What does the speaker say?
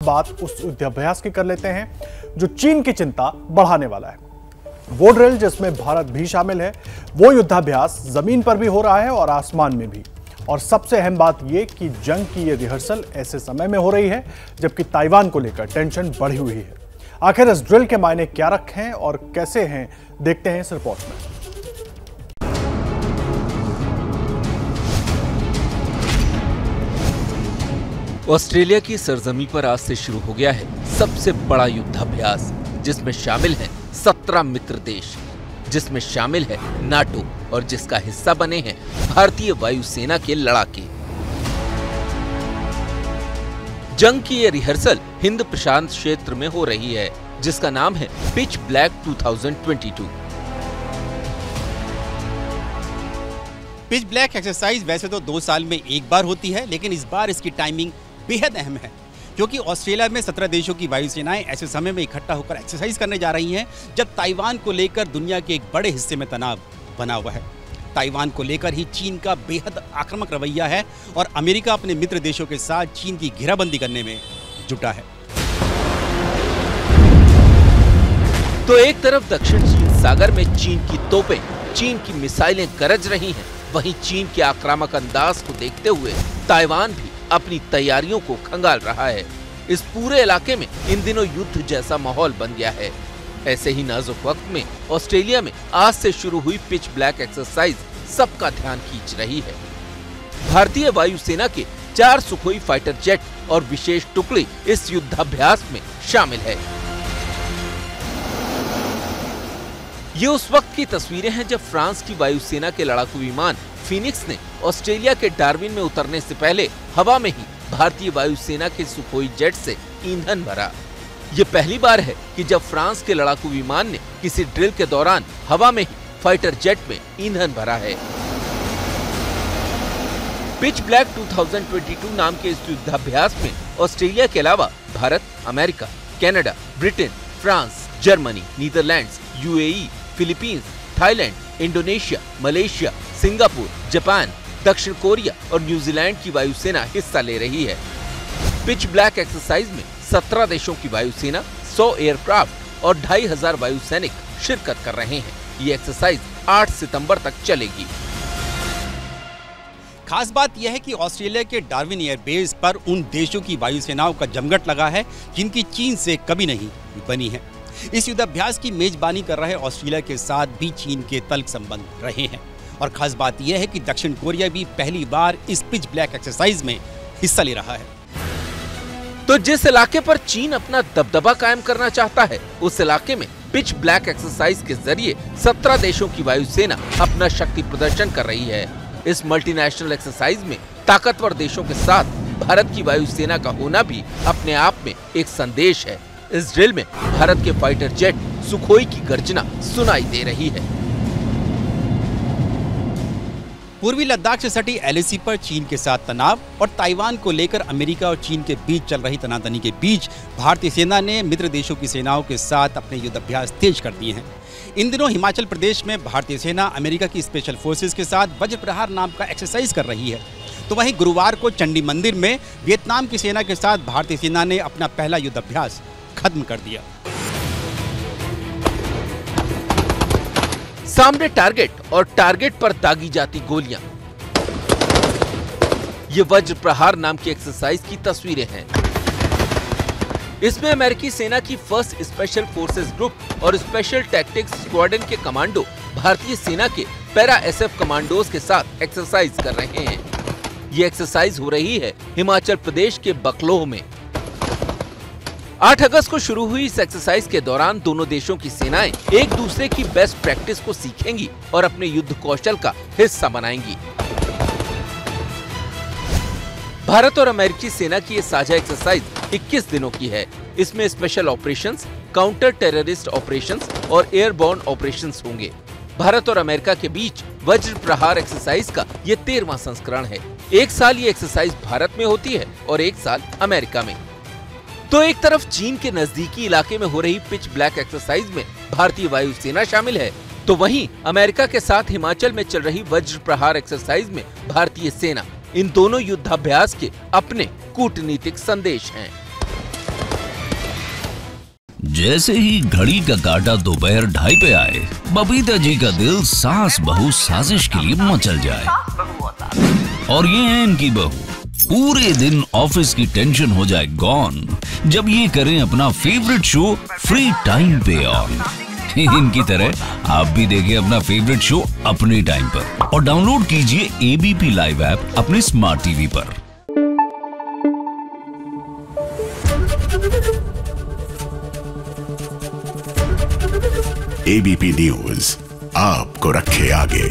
बात उस युद्धाभ्यास की कर लेते हैं जो चीन की चिंता बढ़ाने वाला है। वो ड्रिल जिसमें भारत भी शामिल है, वो युद्धाभ्यास जमीन पर भी हो रहा है और आसमान में भी। और सबसे अहम बात यह कि जंग की ये रिहर्सल ऐसे समय में हो रही है जबकि ताइवान को लेकर टेंशन बढ़ी हुई है। आखिर इस ड्रिल के मायने क्या रखें और कैसे हैं, देखते हैं इस रिपोर्ट में। ऑस्ट्रेलिया की सरजमी पर आज से शुरू हो गया है सबसे बड़ा युद्धाभ्यास, जिसमें शामिल हैं 17 मित्र देश, जिसमें शामिल है नाटो और जिसका हिस्सा बने हैं भारतीय वायुसेना के लड़ाके। जंग की यह रिहर्सल हिंद प्रशांत क्षेत्र में हो रही है, जिसका नाम है pitch black 2022। Pitch black exercise वैसे तो 2 साल में एक बार होती है, लेकिन इस बार इसकी टाइमिंग बेहद अहम है, क्योंकि ऑस्ट्रेलिया में 17 देशों की वायुसेनाएं ऐसे समय में इकट्ठा होकर एक्सरसाइज करने जा रही हैं जब ताइवान को लेकर दुनिया के एक बड़े हिस्से में तनाव बना हुआ है। ताइवान को लेकर ही चीन का बेहद आक्रामक रवैया है और अमेरिका अपने मित्र देशों के साथ चीन की घेराबंदी करने में जुटा है। तो एक तरफ दक्षिण चीन सागर में चीन की तोपें, चीन की मिसाइलें गरज रही हैं, वहीं चीन के आक्रामक अंदाज को देखते हुए ताइवान भी अपनी तैयारियों को खंगाल रहा है। इस पूरे इलाके में इन दिनों युद्ध जैसा माहौल बन गया है। ऐसे ही नाजुक वक्त में ऑस्ट्रेलिया में आज से शुरू हुई पिच ब्लैक एक्सरसाइज सबका ध्यान खींच रही है। भारतीय वायुसेना के 4 सुखोई फाइटर जेट और विशेष टुकड़ी इस युद्धाभ्यास में शामिल है। ये उस वक्त की तस्वीरें हैं जब फ्रांस की वायुसेना के लड़ाकू विमान फीनिक्स ने ऑस्ट्रेलिया के डार्विन में उतरने से पहले हवा में ही भारतीय वायुसेना के सुखोई जेट से ईंधन भरा। ये पहली बार है कि जब फ्रांस के लड़ाकू विमान ने किसी ड्रिल के दौरान हवा में ही फाइटर जेट में ईंधन भरा है। पिच ब्लैक 2022 नाम के इस युद्धाभ्यास में ऑस्ट्रेलिया के अलावा Bharat, America, Canada, Britain, France, Germany, Netherlands, UAE, Philippines, Thailand, Indonesia, Malaysia, Singapore, Japan, दक्षिण कोरिया और न्यूजीलैंड की वायुसेना हिस्सा ले रही है। पिच ब्लैक एक्सरसाइज में 17 देशों की वायुसेना, 100 एयरक्राफ्ट और 2500 वायुसैनिक शिरकत कर रहे हैं। ये एक्सरसाइज 8 सितंबर तक चलेगी। खास बात यह है कि ऑस्ट्रेलिया के डार्विन एयरबेस पर उन देशों की वायुसेनाओं का जमघट लगा है जिनकी चीन से कभी नहीं बनी है। इस युद्धाभ्यास की मेजबानी कर रहे ऑस्ट्रेलिया के साथ भी चीन के तल्ख संबंध रहे हैं और खास बात यह है कि दक्षिण कोरिया भी पहली बार इस पिच ब्लैक एक्सरसाइज में हिस्सा ले रहा है। तो जिस इलाके पर चीन अपना दबदबा कायम करना चाहता है, उस इलाके में पिच ब्लैक एक्सरसाइज के जरिए 17 देशों की वायुसेना अपना शक्ति प्रदर्शन कर रही है। इस मल्टीनेशनल एक्सरसाइज में ताकतवर देशों के साथ भारत की वायुसेना का होना भी अपने आप में एक संदेश है। इस ड्रिल में भारत के फाइटर जेट सुखोई की गर्जना सुनाई दे रही है। पूर्वी लद्दाख से सटी एलएसी पर चीन के साथ तनाव और ताइवान को लेकर अमेरिका और चीन के बीच चल रही तनातनी के बीच भारतीय सेना ने मित्र देशों की सेनाओं के साथ अपने युद्धाभ्यास तेज कर दिए हैं। इन दिनों हिमाचल प्रदेश में भारतीय सेना अमेरिका की स्पेशल फोर्सेस के साथ वज्र प्रहार नाम का एक्सरसाइज कर रही है। तो वहीं गुरुवार को चंडी मंदिर में वियतनाम की सेना के साथ भारतीय सेना ने अपना पहला युद्धाभ्यास खत्म कर दिया। सामने टारगेट और टारगेट पर दागी जाती गोलियां। ये वज्र प्रहार नाम की एक्सरसाइज की तस्वीरें हैं। इसमें अमेरिकी सेना की 1st स्पेशल फोर्सेस ग्रुप और स्पेशल टैक्टिक्स स्क्वाड्रन के कमांडो भारतीय सेना के पैरा एसएफ कमांडोज के साथ एक्सरसाइज कर रहे हैं। ये एक्सरसाइज हो रही है हिमाचल प्रदेश के बकलोह में। 8 अगस्त को शुरू हुई इस एक्सरसाइज के दौरान दोनों देशों की सेनाएं एक दूसरे की बेस्ट प्रैक्टिस को सीखेंगी और अपने युद्ध कौशल का हिस्सा बनाएंगी। भारत और अमेरिकी सेना की ये साझा एक्सरसाइज 21 दिनों की है। इसमें special operations, counter terrorist operations और एयरबॉर्न ऑपरेशंस होंगे। भारत और अमेरिका के बीच वज्र प्रहार एक्सरसाइज का ये 13वां संस्करण है। एक साल ये एक्सरसाइज भारत में होती है और एक साल अमेरिका में। तो एक तरफ चीन के नजदीकी इलाके में हो रही पिच ब्लैक एक्सरसाइज में भारतीय वायुसेना शामिल है, तो वहीं अमेरिका के साथ हिमाचल में चल रही वज्र प्रहार एक्सरसाइज में भारतीय सेना। इन दोनों युद्धाभ्यास के अपने कूटनीतिक संदेश हैं। जैसे ही घड़ी का काटा दोपहर 2:30 पे आए, बबीता जी का दिल सास बहू साजिश के लिए मचल जाए। और ये है इनकी बहू, पूरे दिन ऑफिस की टेंशन हो जाए गॉन जब ये करें अपना फेवरेट शो फ्री टाइम पे ऑन। इनकी तरह आप भी देखिए अपना फेवरेट शो अपने टाइम पर और डाउनलोड कीजिए एबीपी लाइव ऐप अपने स्मार्ट टीवी पर। एबीपी न्यूज आपको रखे आगे।